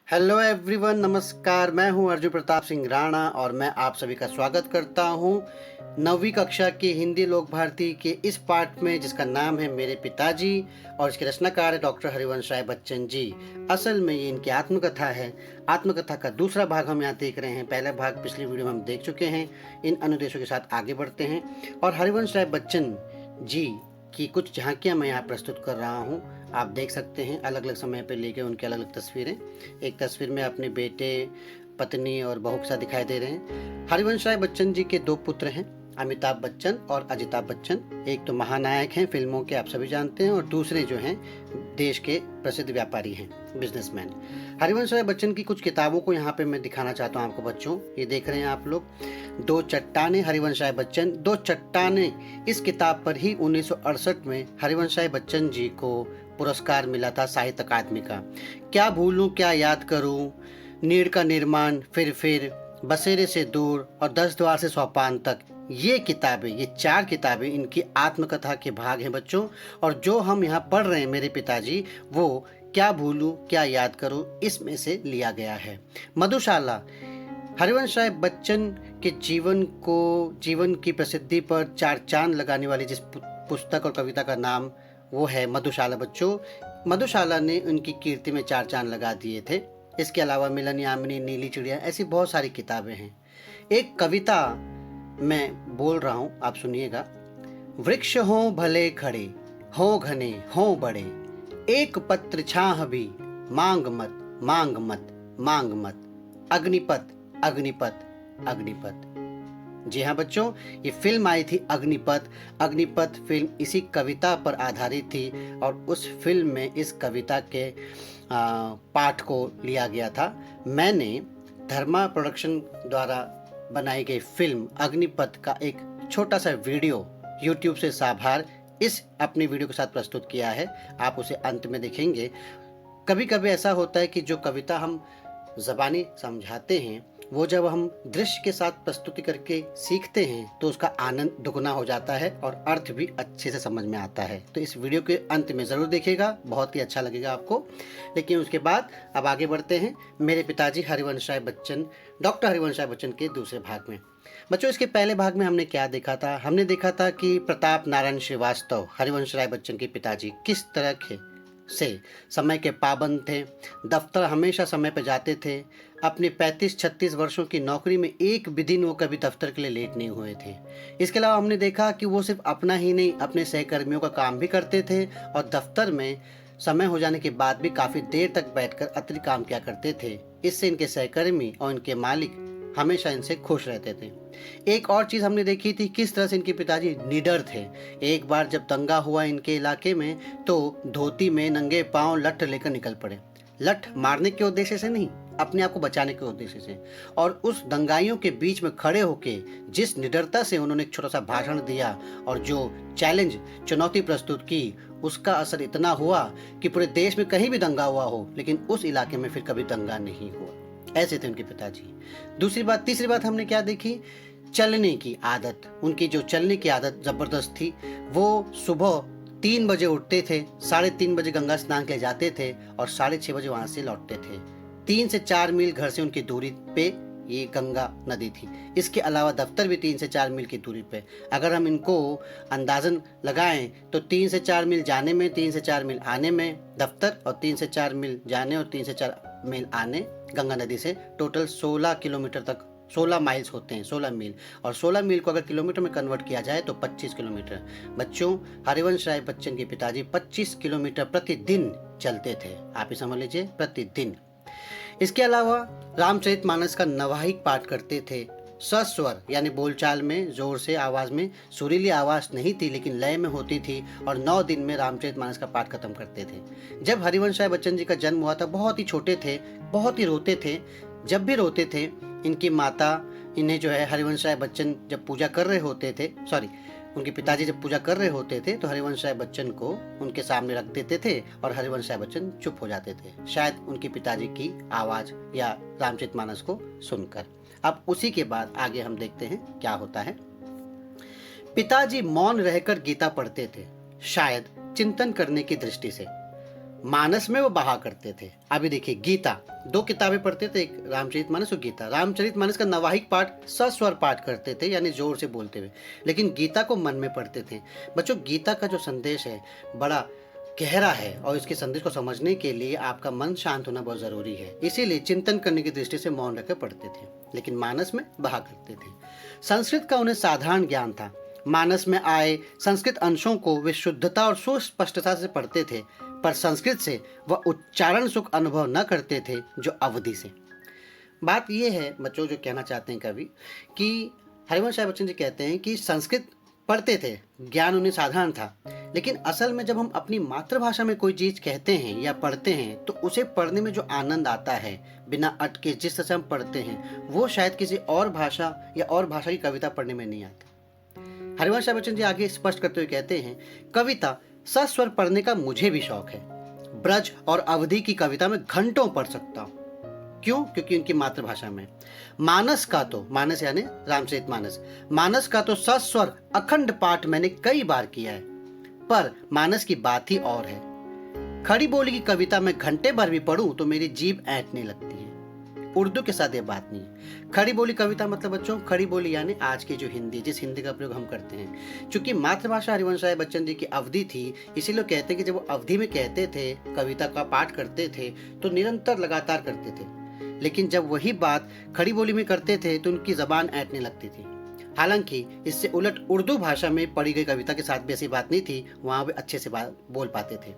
Hello everyone, नमस्कार। मैं हूं अर्जुन प्रताप सिंह राणा और मैं आप सभी का स्वागत करता हूं 9वीं कक्षा की हिंदी लोक भारती के इस पाठ में, जिसका नाम है मेरे पिताजी, और इसके रचनाकार है डॉक्टर हरिवंश राय बच्चन जी। असल में ये इनकी आत्मकथा है। आत्मकथा का दूसरा भाग हम यहाँ देख रहे हैं। पहला भाग पिछली वीडियो में हम देख चुके हैं। इन अनुदेशों के साथ आगे बढ़ते हैं और हरिवंश राय बच्चन जी की कुछ झांकियाँ मैं यहाँ प्रस्तुत कर रहा हूँ। आप देख सकते हैं अलग अलग समय पे लेके उनकी अलग अलग तस्वीरें। एक तस्वीर में अपने बेटे, पत्नी और बहू के साथ दिखाई दे रहे हैं। हरिवंश राय बच्चन जी के 2 पुत्र हैं, अमिताभ बच्चन और अजिताभ बच्चन। एक तो महानायक हैं फिल्मों के, आप सभी जानते हैं, और दूसरे जो हैं देश के प्रसिद्ध व्यापारी हैं, बिजनेसमैन। हरिवंश राय बच्चन की कुछ किताबों को यहाँ पे मैं दिखाना चाहता हूँ आपको बच्चों। ये देख रहे हैं आप लोग, 2 चट्टानें, हरिवंश राय बच्चन। 2 चट्टानें इस किताब पर ही 1968 में हरिवंश राय बच्चन जी को पुरस्कार मिला था साहित्य अकादमी का। क्या भूलूं क्या याद करूं, नीड़ का निर्माण, फिर बसेरे से दूर और 10 द्वार से सोपान तक, ये किताबें, ये 4 किताबें इनकी आत्मकथा के भाग हैं बच्चों। और जो हम यहाँ पढ़ रहे हैं मेरे पिताजी, वो क्या भूलूं क्या याद करूं इसमें से लिया गया है। मधुशाला, हरिवंश राय बच्चन के जीवन की प्रसिद्धि पर 4 चांद लगाने वाली जिस पुस्तक और कविता का नाम वो है मधुशाला बच्चों। मधुशाला ने उनकी कीर्ति में 4 चांद लगा दिए थे। इसके अलावा मिलन यामिनी, नीली चिड़िया, ऐसी बहुत सारी किताबें हैं। एक कविता मैं बोल रहा हूँ, आप सुनिएगा। वृक्ष हों भले खड़े, हों घने हों बड़े, एक पत्र छाह भी, मांग मत मांग मत मांग मत, अग्निपथ अग्निपथ अग्निपथ। जी हाँ बच्चों, ये फिल्म आई थी अग्निपथ। अग्निपथ फिल्म इसी कविता पर आधारित थी और उस फिल्म में इस कविता के पाठ को लिया गया था। मैंने धर्मा प्रोडक्शन द्वारा बनाई गई फिल्म अग्निपथ का एक छोटा सा वीडियो यूट्यूब से साभार इस अपनी वीडियो के साथ प्रस्तुत किया है। आप उसे अंत में देखेंगे। कभी कभी ऐसा होता है कि जो कविता हम ज़बानी समझाते हैं, वो जब हम दृश्य के साथ प्रस्तुति करके सीखते हैं तो उसका आनंद दुगना हो जाता है और अर्थ भी अच्छे से समझ में आता है। तो इस वीडियो के अंत में ज़रूर देखिएगा, बहुत ही अच्छा लगेगा आपको। लेकिन उसके बाद अब आगे बढ़ते हैं मेरे पिताजी हरिवंश राय बच्चन, डॉक्टर हरिवंश राय बच्चन के दूसरे भाग में। बच्चों, इसके पहले भाग में हमने क्या देखा था? हमने देखा था कि प्रताप नारायण श्रीवास्तव, हरिवंश राय बच्चन के पिताजी, किस तरह के से समय के पाबंद थे। दफ्तर हमेशा समय पर जाते थे। अपने 35-36 वर्षों की नौकरी में एक भी दिन वो कभी दफ्तर के लिए लेट नहीं हुए थे। इसके अलावा हमने देखा कि वो सिर्फ अपना ही नहीं, अपने सहकर्मियों का काम भी करते थे और दफ्तर में समय हो जाने के बाद भी काफ़ी देर तक बैठकर अतिरिक्त काम किया करते थे। इससे इनके सहकर्मी और इनके मालिक हमेशा इनसे खुश रहते थे। एक और चीज़ हमने देखी थी, किस तरह से इनके पिताजी निडर थे। एक बार जब दंगा हुआ इनके इलाके में तो धोती में नंगे पांव लठ लेकर निकल पड़े। लठ मारने के उद्देश्य से नहीं, अपने आप को बचाने के उद्देश्य से। और उस दंगाइयों के बीच में खड़े होके जिस निडरता से उन्होंने एक छोटा सा भाषण दिया और जो चुनौती प्रस्तुत की, उसका असर इतना हुआ कि पूरे देश में कहीं भी दंगा हुआ हो लेकिन उस इलाके में फिर कभी दंगा नहीं हुआ। ऐसे थे उनके पिताजी। तीसरी बात हमने क्या देखी? चलने की आदत। उनकी जो चलने की आदत जबरदस्त थी। वो सुबह 3 बजे उठते थे, 3:30 बजे गंगा स्नान के लिए जाते थे और 6:30 बजे वहां से लौटते थे। 3 से 4 मील घर से उनकी दूरी पे ये गंगा नदी थी। इसके अलावा दफ्तर भी 3 से 4 मील की दूरी पे। अगर हम इनको अंदाजन लगाएं तो 3 से 4 मील जाने में, 3 से 4 मील आने में दफ्तर, और 3 से 4 मील जाने और 3 से 4 मील आने गंगा नदी से, टोटल 16 किलोमीटर तक, 16 माइल्स होते हैं, 16 मील। और 16 मील को अगर किलोमीटर में कन्वर्ट किया जाए तो 25 किलोमीटर। बच्चों, हरिवंश राय बच्चन के पिताजी 25 किलोमीटर प्रतिदिन चलते थे। आप ही समझ लीजिए, प्रतिदिन। इसके अलावा रामचरितमानस का नवाहिक पाठ करते थे। सस्वर यानी बोलचाल में, जोर से आवाज में, सुरीली आवाज नहीं थी लेकिन लय में होती थी, और 9 दिन में रामचरितमानस का पाठ खत्म करते थे। जब हरिवंश राय बच्चन जी का जन्म हुआ था, बहुत ही छोटे थे, बहुत ही रोते थे। जब भी रोते थे, इनकी माता इन्हें जो है हरिवंश राय बच्चन जब पूजा कर रहे होते थे, उनके पिताजी जब पूजा कर रहे होते थे तो हरिवंश राय बच्चन को उनके सामने रख देते थे और हरिवंश राय बच्चन चुप हो जाते थे, शायद उनके पिताजी की आवाज या रामचरितमानस को सुनकर। अब उसी के बाद आगे हम देखते हैं क्या होता है। पिताजी मौन रहकर गीता पढ़ते थे, शायद चिंतन करने की दृष्टि से। मानस में वो बहा करते थे। अभी देखिए गीता, 2 किताबें पढ़ते थे, एक रामचरितमानस और गीता। रामचरितमानस का नवाहिक पाठ सस्वर पाठ करते थे, यानी जोर से बोलते हुए, लेकिन गीता को मन में पढ़ते थे। बच्चों, गीता का जो संदेश है बड़ा गहरा है और इसके संदेश को समझने के लिए आपका मन शांत होना बहुत जरूरी है। इसीलिए चिंतन करने की दृष्टि से मौन रखकर पढ़ते थे, लेकिन मानस में बहा करते थे। संस्कृत का उन्हें साधारण ज्ञान था। मानस में आए संस्कृत अंशों को वे शुद्धता और सुस्पष्टता से पढ़ते थे, पर संस्कृत से वह उच्चारण सुख अनुभव न करते थे जो अवधि से। बात यह है बच्चों, जो कहना चाहते हैं कवि, कि हरिवंश राय बच्चन जी कहते हैं कि संस्कृत पढ़ते थे, ज्ञान उन्हें साधारण था, लेकिन असल में जब हम अपनी मातृभाषा में कोई चीज कहते हैं या पढ़ते हैं तो उसे पढ़ने में जो आनंद आता है, बिना अटके जिस तरह से हम पढ़ते हैं, वो शायद किसी और भाषा या और भाषा की कविता पढ़ने में नहीं आता। हरिवंश राय बच्चन जी आगे स्पष्ट करते हुए कहते हैं, कविता सस्वर पढ़ने का मुझे भी शौक है। ब्रज और अवधि की कविता में घंटों पढ़ सकता हूँ। क्यों? क्योंकि उनकी मातृभाषा में। मानस का तो, मानस यानी रामचरितमानस, मानस का तो सस्वर अखंड पाठ मैंने कई बार किया है, पर मानस की बात ही और है। खड़ी बोली की कविता में घंटे भर भी पढ़ूं तो मेरी जीभ ऐंठने लगती है। उर्दू के साथ ये बात नहीं है। खड़ी बोली कविता मतलब बच्चों, खड़ी बोली यानी आज की जो हिंदी, जिस हिंदी का प्रयोग हम करते हैं। चूंकि मातृभाषा हरिवंश राय बच्चन जी की अवधि थी, इसीलिए कहते हैं कि जब वो अवधि में कहते थे, कविता का पाठ करते थे, तो निरंतर लगातार करते थे, लेकिन जब वही बात खड़ी बोली में करते थे तो उनकी जबान ऐंठने लगती थी। हालांकि इससे उलट उर्दू भाषा में पढ़ी गई कविता के साथ भी ऐसी बात नहीं थी, वहां वे अच्छे से बोल पाते थे।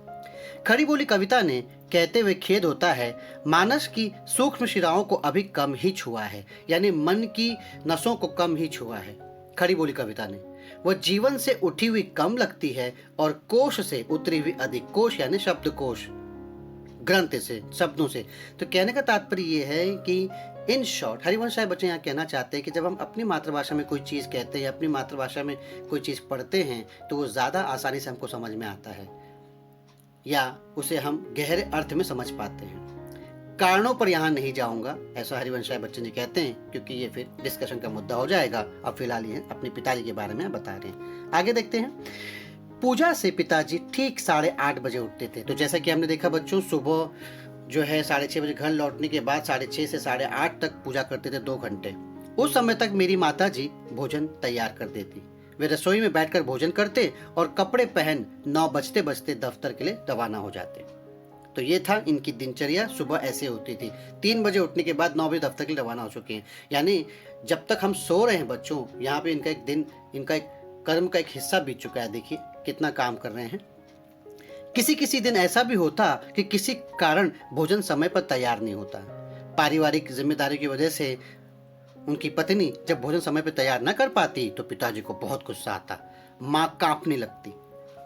खड़ी बोली कविता ने कहते हुए खेद होता है, मानस की सूक्ष्म शिराओं को अभी कम ही छुआ है, यानी मन की नसों को कम ही छुआ है खड़ी बोली कविता ने। वह जीवन से उठी हुई कम लगती है और कोश से उतरी हुई अधिक। कोश यानी शब्दकोश, ग्रंथ से, शब्दों से। तो कहने का तात्पर्य यह है कि इन शॉर्ट हरिवंश राय बच्चन यहाँ कहना चाहते हैं कि जब हम अपनी मातृभाषा में कोई चीज़ कहते हैं या अपनी मातृभाषा में कोई चीज़ पढ़ते हैं तो वो ज़्यादा आसानी से हमको समझ में आता है या उसे हम गहरे अर्थ में समझ पाते हैं। कारणों पर यहाँ नहीं जाऊंगा, ऐसा हरिवंश राय बच्चन जी कहते हैं, क्योंकि ये फिर डिस्कशन का मुद्दा हो जाएगा। अब फिलहाल ये अपने पिताजी के बारे में बता रहे हैं। आगे देखते हैं। पूजा से पिताजी ठीक 8:30 बजे उठते थे। तो जैसा कि हमने देखा बच्चों, सुबह जो है 6:30 बजे घर लौटने के बाद 6:30 से 8:30 तक पूजा करते थे, 2 घंटे। उस समय तक मेरी माता जी भोजन तैयार कर देती। वे रसोई में बैठकर भोजन करते और कपड़े पहन 9 बजते बजते दफ्तर के लिए रवाना हो जाते। तो ये था इनकी दिनचर्या। सुबह ऐसे होती थी, 3 बजे उठने के बाद 9 बजे दफ्तर के लिए रवाना हो चुके हैं। यानी जब तक हम सो रहे हैं बच्चों, यहाँ पे इनका एक दिन, इनका एक कर्म का एक हिस्सा बीत चुका है। देखिए कितना काम कर रहे हैं। किसी किसी दिन ऐसा भी होता कि किसी कारण भोजन समय पर तैयार नहीं होता। पारिवारिक जिम्मेदारी की वजह से उनकी पत्नी जब भोजन समय पर तैयार न कर पाती तो पिताजी को बहुत गुस्सा आता, माँ कांपने लगती,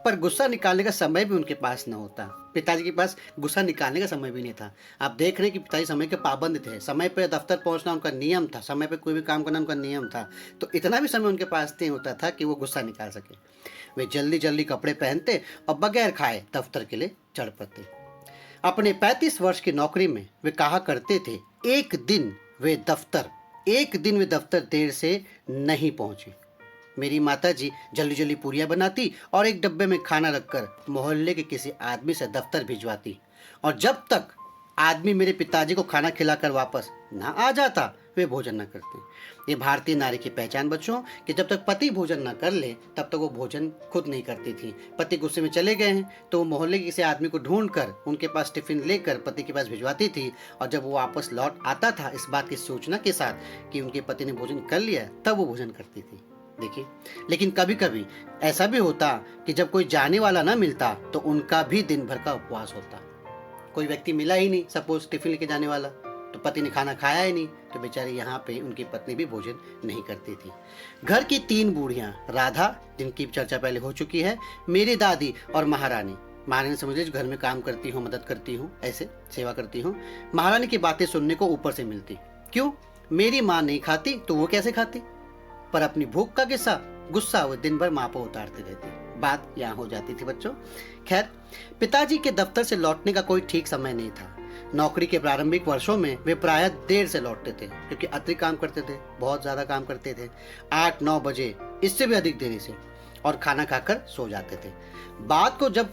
पर गुस्सा निकालने का समय भी उनके पास न होता। पिताजी के पास गुस्सा निकालने का समय भी नहीं था। आप देख रहे हैं कि पिताजी समय के पाबंद थे, समय पर दफ्तर पहुंचना उनका नियम था, समय पर कोई भी काम करना उनका नियम था। तो इतना भी समय उनके पास नहीं होता था कि वो गुस्सा निकाल सके। वे जल्दी जल्दी कपड़े पहनते और बगैर खाए दफ्तर के लिए चढ़ पड़ते। अपने 35 वर्ष की नौकरी में वे कहा करते थे, एक दिन वे दफ्तर देर से नहीं पहुंचे। मेरी माताजी जल्दी जल्दी पूरियां बनाती और एक डब्बे में खाना रखकर मोहल्ले के किसी आदमी से दफ्तर भिजवाती, और जब तक आदमी मेरे पिताजी को खाना खिलाकर वापस ना आ जाता वे भोजन न करते। ये भारतीय नारी की पहचान बच्चों, कि जब तक पति भोजन न कर ले तब तक वो भोजन खुद नहीं करती थी। पति गुस्से में चले गए हैं तो वो मोहल्ले के किसी आदमी को ढूंढकर उनके पास टिफिन लेकर पति के पास भिजवाती थी, और जब वो वापस लौट आता था इस बात की सूचना के साथ कि उनके पति ने भोजन कर लिया, तब वो भोजन करती थी। देखिए, लेकिन कभी कभी ऐसा भी होता कि जब कोई जाने वाला ना मिलता तो उनका भी दिन भर का उपवास होता। कोई व्यक्ति मिला ही नहीं, सपोज टिफिन लेके जाने वाला, तो पति ने खाना खाया ही नहीं, तो बेचारी यहाँ पे उनकी पत्नी भी भोजन नहीं करती थी। घर की 3 बूढ़ियां, राधा जिनकी चर्चा पहले हो चुकी है, मेरी दादी और महारानी। महारानी समझे जो घर में काम करती हूँ, मदद करती हूँ, ऐसे सेवा करती हूँ। महारानी की बातें सुनने को ऊपर से मिलती। क्यों? मेरी माँ नहीं खाती तो वो कैसे खाती? पर अपनी भूख का गुस्सा वो दिन भर माँ पर उतारती रहती। बात यहाँ हो जाती थी बच्चों। खैर, पिताजी के दफ्तर से लौटने का कोई ठीक समय नहीं था। नौकरी के प्रारंभिक वर्षों में वे प्रायः देर से लौटते थे, क्योंकि अतिरिक्त काम करते थे, बहुत ज्यादा काम करते थे, 8-9 बजे, इससे भी अधिक देरी से, और खाना खाकर सो जाते थे। बात को जब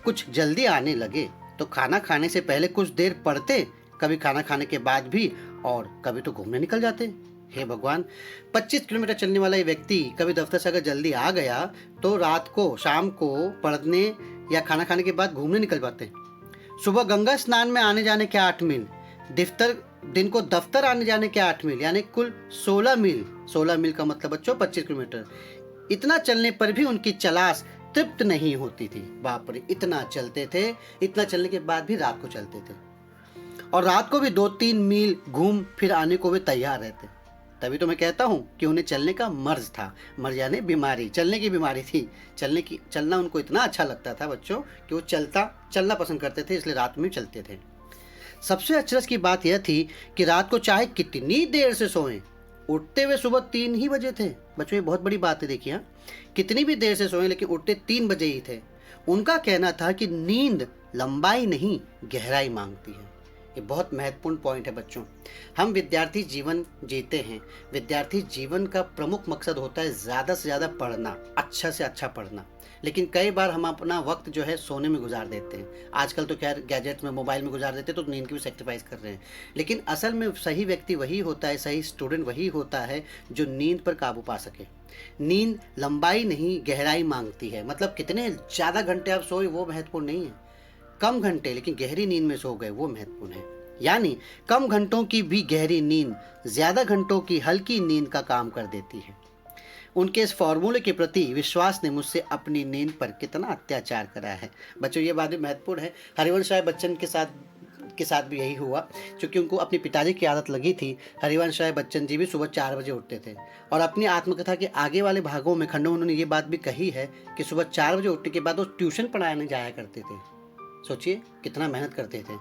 कुछ जल्दी आने लगे तो खाना खाने से पहले कुछ देर पढ़ते, कभी खाना खाने के बाद भी, और कभी तो घूमने निकल जाते। हे भगवान, 25 किलोमीटर चलने वाला ये व्यक्ति कभी दफ्तर से अगर जल्दी आ गया तो रात को, शाम को पढ़ने या खाना खाने के बाद घूमने निकल पाते। सुबह गंगा स्नान में आने जाने के 8 मील, दिन को दफ्तर आने जाने के 8 मील, यानी कुल 16 मील। 16 मील का मतलब बच्चों 25 किलोमीटर। इतना चलने पर भी उनकी चलास तृप्त नहीं होती थी। बाप रे, इतना चलते थे, इतना चलने के बाद भी रात को चलते थे, और रात को भी 2-3 मील घूम फिर आने को वे तैयार रहते। तभी तो मैं कहता हूँ कि उन्हें चलने का मर्ज था। मर्ज यानी बीमारी, चलने की बीमारी थी। चलना उनको इतना अच्छा लगता था बच्चों कि वो चलना पसंद करते थे, इसलिए रात में चलते थे। सबसे अचरज की बात यह थी कि रात को चाहे कितनी देर से सोएं, उठते हुए सुबह 3 ही बजे थे। बच्चों, ये बहुत बड़ी बात है। देखिए, कितनी भी देर से सोएं लेकिन उठते 3 बजे ही थे। उनका कहना था कि नींद लंबाई नहीं, गहराई मांगती है। ये बहुत महत्वपूर्ण पॉइंट है बच्चों। हम विद्यार्थी जीवन जीते हैं। विद्यार्थी जीवन का प्रमुख मकसद होता है ज़्यादा से ज़्यादा पढ़ना, अच्छा से अच्छा पढ़ना। लेकिन कई बार हम अपना वक्त जो है सोने में गुजार देते हैं। आजकल तो खैर गैजेट्स में, मोबाइल में गुजार देते हैं, तो नींद की भी सेक्रीफाइस कर रहे हैं। लेकिन असल में सही व्यक्ति वही होता है, सही स्टूडेंट वही होता है जो नींद पर काबू पा सके। नींद लंबाई नहीं, गहराई मांगती है। मतलब कितने ज़्यादा घंटे आप सोए वो महत्वपूर्ण नहीं है, कम घंटे लेकिन गहरी नींद में सो गए वो महत्वपूर्ण है। यानी कम घंटों की भी गहरी नींद ज़्यादा घंटों की हल्की नींद का काम कर देती है। उनके इस फॉर्मूले के प्रति विश्वास ने मुझसे अपनी नींद पर कितना अत्याचार करा है। बच्चों, ये बात भी महत्वपूर्ण है। हरिवंश राय बच्चन के साथ भी यही हुआ, क्योंकि उनको अपने पिताजी की आदत लगी थी। हरिवंश राय बच्चन जी भी सुबह 4 बजे उठते थे, और अपनी आत्मकथा के आगे वाले भागों में, खंडों में उन्होंने ये बात भी कही है कि सुबह 4 बजे उठने के बाद वो ट्यूशन पढ़ाने जाया करते थे। सोचिए कितना मेहनत करते थे।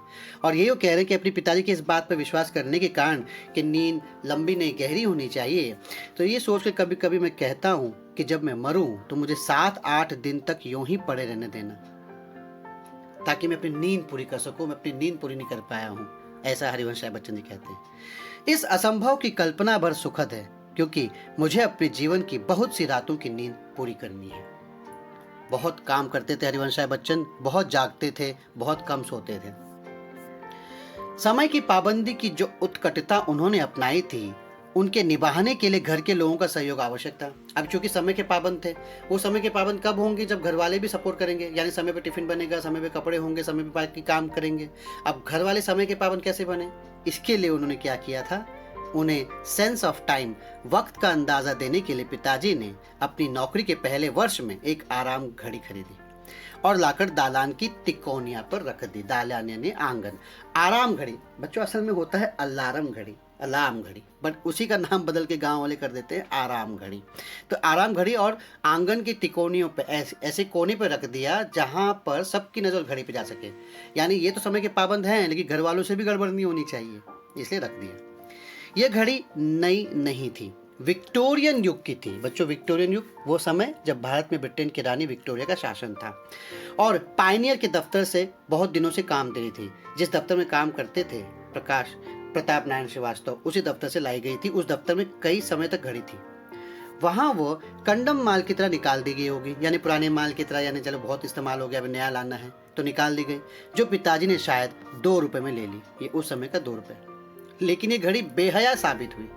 और यही वो कह रहे हैं कि अपने पिताजी की इस बात पर विश्वास करने के कारण कि नींद लंबी नहीं गहरी होनी चाहिए, तो ये सोच के कभी कभी मैं कहता हूँ कि जब मैं मरूं तो मुझे 7-8 दिन तक यूं ही पड़े रहने देना, ताकि मैं अपनी नींद पूरी कर सकूं। मैं अपनी नींद पूरी नहीं कर पाया हूँ, ऐसा हरिवंश राय बच्चन जी कहते हैं। इस असंभव की कल्पना भर सुखद है, क्योंकि मुझे अपने जीवन की बहुत सी रातों की नींद पूरी करनी है। बहुत काम करते थे हरिवंश राय बच्चन, बहुत जागते थे, बहुत कम सोते थे। समय की पाबंदी की जो उत्कटता उन्होंने अपनाई थी, उनके निभाने के लिए घर के लोगों का सहयोग आवश्यक था। अब चूंकि समय के पाबंद थे, वो समय के पाबंद कब होंगे? जब घर वाले भी सपोर्ट करेंगे, यानी समय पे टिफिन बनेगा, समय पे कपड़े होंगे, समय पे बाकी काम करेंगे। अब घर वाले समय के पाबंद कैसे बने? इसके लिए उन्होंने क्या किया था, उन्हें सेंस ऑफ टाइम, वक्त का अंदाजा देने के लिए पिताजी ने अपनी नौकरी के पहले वर्ष में एक आराम घड़ी खरीदी और लाकर दालान की तिकोनिया पर रख दी। दालान यानी आंगन। आराम घड़ी बच्चों असल में होता है अलार्म घड़ी, अलार्म घड़ी, बट उसी का नाम बदल के गांव वाले कर देते हैं आराम घड़ी। तो आराम घड़ी और आंगन की तिकोनियों पे ऐसे कोने पे रख दिया जहां पर सबकी नजर घड़ी पे जा सके। यानी ये तो समय के पाबंद हैं, लेकिन घर वालों से भी गड़बड़ नहीं होनी चाहिए, इसलिए रख दिया। यह घड़ी नई नहीं थी, विक्टोरियन युग की थी। बच्चों, विक्टोरियन युग वो समय जब भारत में ब्रिटेन की रानी विक्टोरिया का शासन था, और पायनियर के दफ्तर से बहुत दिनों से काम दे रही थी। जिस दफ्तर में काम करते थे प्रकाश प्रताप नारायण श्रीवास्तव, उसी दफ्तर से लाई गई थी। उस दफ्तर में कई समय तक घड़ी थी। वहाँ वो कंडम माल की तरह निकाल दी गई होगी, यानी पुराने माल की तरह, यानी चलो बहुत इस्तेमाल हो गया, अब नया लाना है तो निकाल दी गई, जो पिताजी ने शायद 2 रुपए में ले ली। ये उस समय का 2 रुपए। लेकिन ये घड़ी बेहया साबित हुई।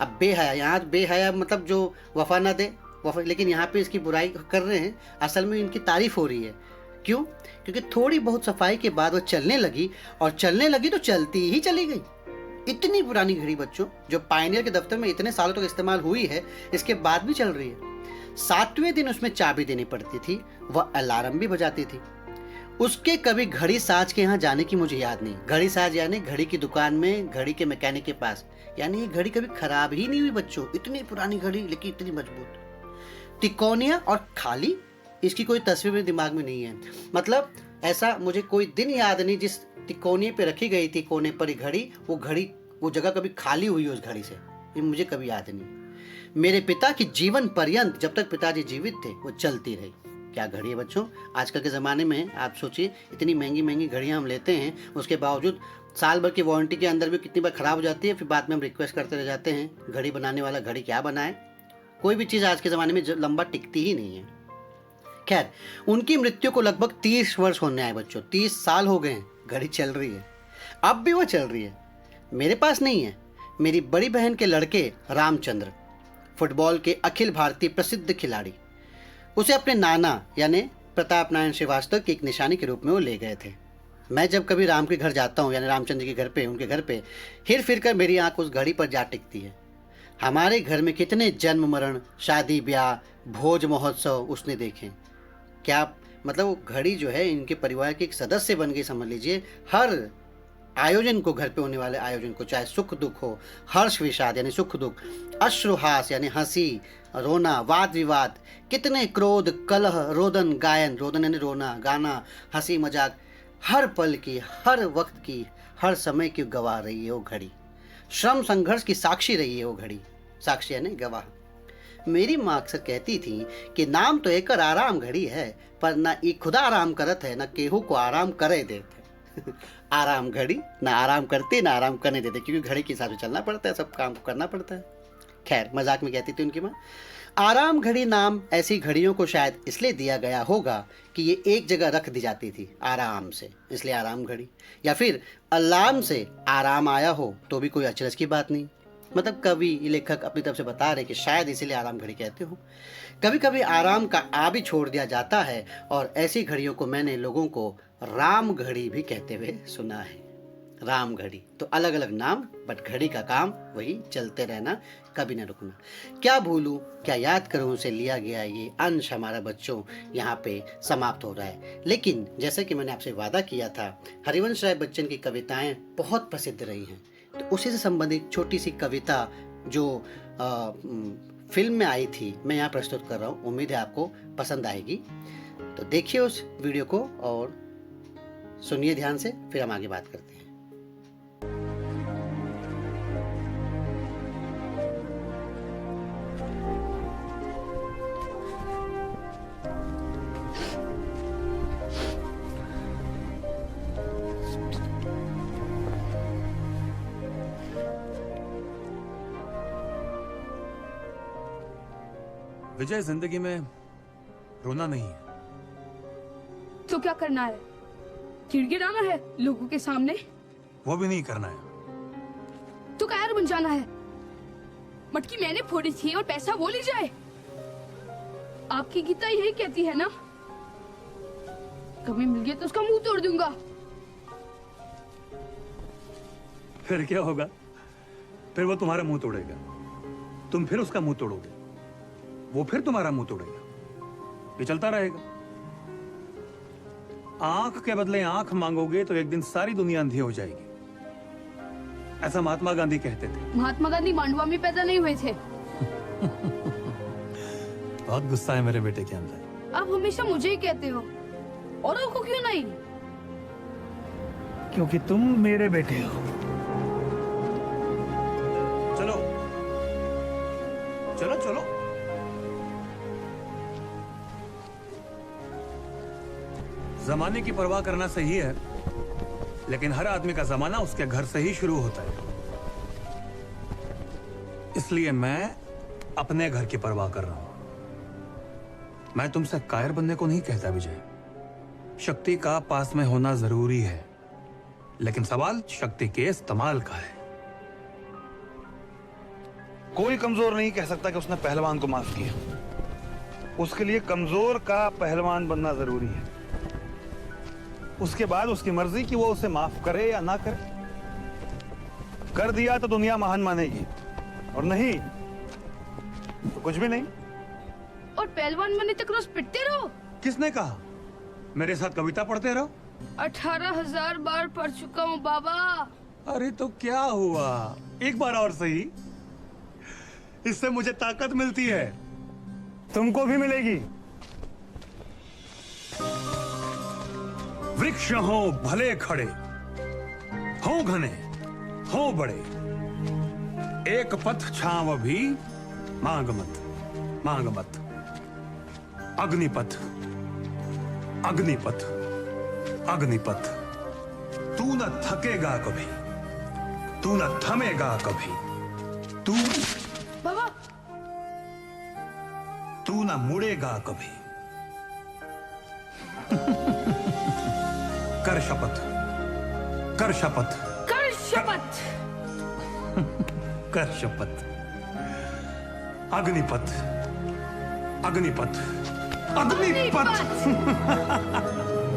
अब बेहया, यहाँ बेहया मतलब जो वफा ना दे, लेकिन यहाँ पे इसकी बुराई कर रहे हैं, असल में इनकी तारीफ हो रही है। क्यों? क्योंकि थोड़ी बहुत सफाई के बाद वो चलने लगी, और चलने लगी तो चलती ही चली गई। इतनी पुरानी घड़ी बच्चों, जो पायनियर के दफ्तर में इतने सालों तक इस्तेमाल हुई है, इसके बाद भी चल रही है। 7वें दिन उसमें चाबी देनी पड़ती थी, वह अलार्म भी बजाती थी। उसके कभी घड़ी साज के यहाँ जाने की मुझे याद नहीं। घड़ी साज यानी घड़ी की दुकान में, घड़ी के मैकेनिक के पास। यानी ये घड़ी कभी खराब ही नहीं हुई बच्चों, इतनी पुरानी घड़ी लेकिन इतनी मजबूत। तिकोनिया और खाली, इसकी कोई तस्वीर मेरे दिमाग में नहीं है। मतलब ऐसा मुझे कोई दिन याद नहीं जिस तिकोने पे रखी गई थी कोने पर घड़ी, वो जगह कभी खाली हुई उस घड़ी से, ये मुझे कभी याद नहीं। मेरे पिता की जीवन पर्यंत, जब तक पिताजी जीवित थे, वो चलती रही। क्या घड़ी है बच्चों? आजकल के ज़माने में आप सोचिए, इतनी महंगी महंगी घड़ियाँ हम लेते हैं, उसके बावजूद साल भर की वारंटी के अंदर भी कितनी बार ख़राब हो जाती है। फिर बाद में हम रिक्वेस्ट करते रह जाते हैं, घड़ी बनाने वाला घड़ी क्या बनाए। कोई भी चीज़ आज के ज़माने में लंबा टिकती ही नहीं है। खैर, उनकी मृत्यु को लगभग 30 वर्ष होने आए बच्चों। 30 साल हो गए हैं, घड़ी चल रही है, अब भी वो चल रही है। मेरे पास नहीं है। मेरी बड़ी बहन के लड़के रामचंद्र, फुटबॉल के अखिल भारतीय प्रसिद्ध खिलाड़ी, उसे अपने नाना यानी प्रताप नारायण श्रीवास्तव की एक निशानी के रूप में वो ले गए थे। मैं जब कभी राम के घर जाता हूँ, यानी रामचंद्र के घर पे, उनके घर पे, हिर फिर कर मेरी आंख उस घड़ी पर जा टिकती है। हमारे घर में कितने जन्म मरण, शादी ब्याह, भोज महोत्सव उसने देखे। क्या मतलब, वो घड़ी जो है इनके परिवार के एक सदस्य बन गई, समझ लीजिए। हर आयोजन को, घर पे होने वाले आयोजन को, चाहे सुख दुख हो, हर्ष विषाद यानी सुख दुख, अश्रुहास यानी हंसी रोना, वाद विवाद, कितने क्रोध कलह, रोदन गायन, रोदन यानी रोना, गाना, हंसी मजाक, हर पल की, हर वक्त की, हर समय की गवाह रही है वो घड़ी। श्रम संघर्ष की साक्षी रही है वो घड़ी। साक्षी यानी गवाह। मेरी माँ अक्सर कहती थी कि नाम तो एकर आराम घड़ी है, पर ना ई खुदा आराम करत है, ना केहू को आराम करे देते। आराम घड़ी ना आराम करती, ना आराम करने देते, क्योंकि घड़ी के हिसाब से चलना पड़ता है, सब काम करना पड़ता है। खैर, मजाक में कहती थी उनकी माँ। आराम घड़ी नाम ऐसी घड़ियों को शायद इसलिए दिया गया होगा कि ये एक जगह रख दी जाती थी आराम से, इसलिए आराम घड़ी। या फिर अलार्म से आराम आया हो तो भी कोई अचरज की बात नहीं। मतलब कवि, लेखक अपनी तरफ से बता रहे कि शायद इसीलिए आराम घड़ी कहते हो। कभी कभी आराम का आ भी छोड़ दिया जाता है, और ऐसी घड़ियों को मैंने लोगों को राम घड़ी भी कहते हुए सुना है। राम घड़ी तो अलग अलग नाम, बट घड़ी का काम वही, चलते रहना, कभी न रुकना। क्या भूलूं, क्या याद करूं से लिया गया ये अंश हमारा बच्चों यहाँ पे समाप्त हो रहा है। लेकिन जैसे कि मैंने आपसे वादा किया था, हरिवंश राय बच्चन की कविताएं बहुत प्रसिद्ध रही हैं, तो उसी से संबंधित छोटी सी कविता जो फिल्म में आई थी, मैं यहाँ प्रस्तुत कर रहा हूँ। उम्मीद है आपको पसंद आएगी, तो देखिए उस वीडियो को और सुनिए ध्यान से, फिर हम आगे बात करते हैं। विजय, जिंदगी में रोना नहीं है। तो क्या करना है? गिड़गिड़ाना है लोगों के सामने? वो भी नहीं करना है। तो कायर बन जाना है? मटकी मैंने फोड़ी थी और पैसा वो ले जाए? आपकी गीता यही कहती है ना, कभी मिल गया तो उसका मुंह तोड़ दूंगा। फिर क्या होगा? फिर वो तुम्हारा मुंह तोड़ेगा, तुम फिर उसका मुंह तोड़ोगे, वो फिर तुम्हारा मुंह तोड़ेगा। ये चलता रहेगा। आंख के बदले आंख मांगोगे तो एक दिन सारी दुनिया अंधी हो जाएगी, ऐसा महात्मा गांधी कहते थे। महात्मा गांधी मांडवा में पैदा नहीं हुए थे। बहुत गुस्सा है मेरे बेटे के अंदर। आप हमेशा मुझे ही कहते हो, औरों को क्यों नहीं? क्योंकि तुम मेरे बेटे हो। चलो चलो चलो। जमाने की परवाह करना सही है, लेकिन हर आदमी का जमाना उसके घर से ही शुरू होता है। इसलिए मैं अपने घर की परवाह कर रहा हूं। मैं तुमसे कायर बनने को नहीं कहता विजय। शक्ति का पास में होना जरूरी है, लेकिन सवाल शक्ति के इस्तेमाल का है। कोई कमजोर नहीं कह सकता कि उसने पहलवान को माफ किया। उसके लिए कमजोर का पहलवान बनना जरूरी है। उसके बाद उसकी मर्जी कि वो उसे माफ करे या ना करे। कर दिया तो दुनिया महान मानेगी, और नहीं तो कुछ भी नहीं। और पहलवान बनने तक रोज पिटते रहो। किसने कहा? मेरे साथ कविता पढ़ते रहो। 18,000 बार पढ़ चुका हूँ बाबा। अरे तो क्या हुआ, एक बार और सही। इससे मुझे ताकत मिलती है। तुमको भी मिलेगी। वृक्ष हो भले खड़े, हो घने, हो बड़े, एक पथ छांव भी मांग मत, मांग मत। अग्निपथ, अग्निपथ, अग्निपथ। तू न थकेगा कभी, तू न थमेगा कभी, तू बाबा, तू न मुड़ेगा कभी, कर शपथ, कर शपथ, कर शपथ। कर शपथ। अग्निपथ, अग्निपथ, अग्निपथ।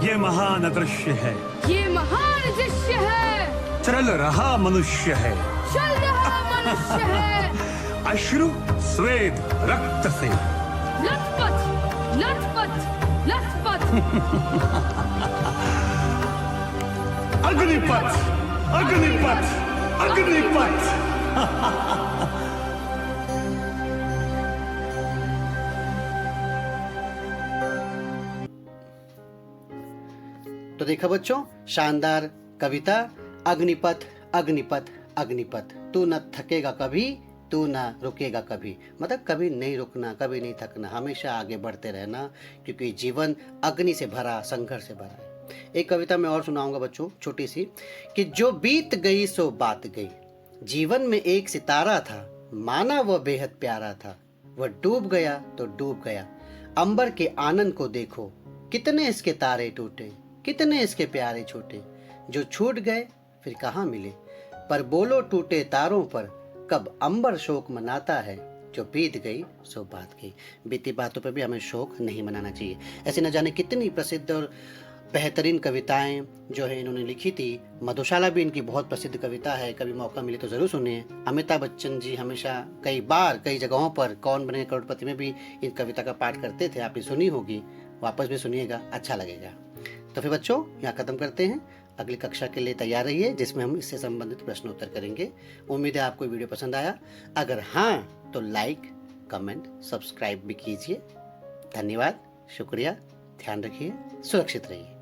ये महान अदृश्य है, ये महान दृश्य है, चल रहा मनुष्य है, चल रहा मनुष्य है, अश्रु स्वेद रक्त से लथपथ, लथपथ, लथपथ। अग्निपथ, अग्निपथ, अग्निपथ। तो देखा बच्चों, शानदार कविता, अग्निपथ, अग्निपथ, अग्निपथ। तू न थकेगा कभी, तू न रुकेगा कभी, मतलब कभी नहीं रुकना, कभी नहीं थकना, हमेशा आगे बढ़ते रहना, क्योंकि जीवन अग्नि से भरा, संघर्ष से भरा है। एक कविता मैं और सुनाऊंगा बच्चों, छोटी सी, कि जो बीत गई सो बात गई, जीवन में एक सितारा था, माना वह बेहद प्यारा था, वह डूब गया तो डूब गया, अंबर के आनंद को देखो, कितने इसके तारे टूटे, कितने इसके प्यारे छूटे, जो छूट गए फिर कहाँ मिले, पर बोलो टूटे तारों पर, कब अंबर शोक मनाता है, जो बीत गई सो बात गई। बीती बातों पर भी हमें शोक नहीं मनाना चाहिए। ऐसे न जाने कितनी प्रसिद्ध और बेहतरीन कविताएं जो है इन्होंने लिखी थी। मधुशाला भी इनकी बहुत प्रसिद्ध कविता है, कभी मौका मिले तो ज़रूर सुनिए। अमिताभ बच्चन जी हमेशा कई बार कई जगहों पर कौन बने करोड़पति में भी इन कविता का पाठ करते थे, आपने सुनी होगी, वापस भी सुनिएगा, अच्छा लगेगा। तो फिर बच्चों यहाँ खत्म करते हैं, अगली कक्षा के लिए तैयार रहिए जिसमें हम इससे संबंधित प्रश्न उत्तर करेंगे। उम्मीद है आपको वीडियो पसंद आया, अगर हाँ तो लाइक, कमेंट, सब्सक्राइब भी कीजिए। धन्यवाद, शुक्रिया, ध्यान रखिए, सुरक्षित रहिए।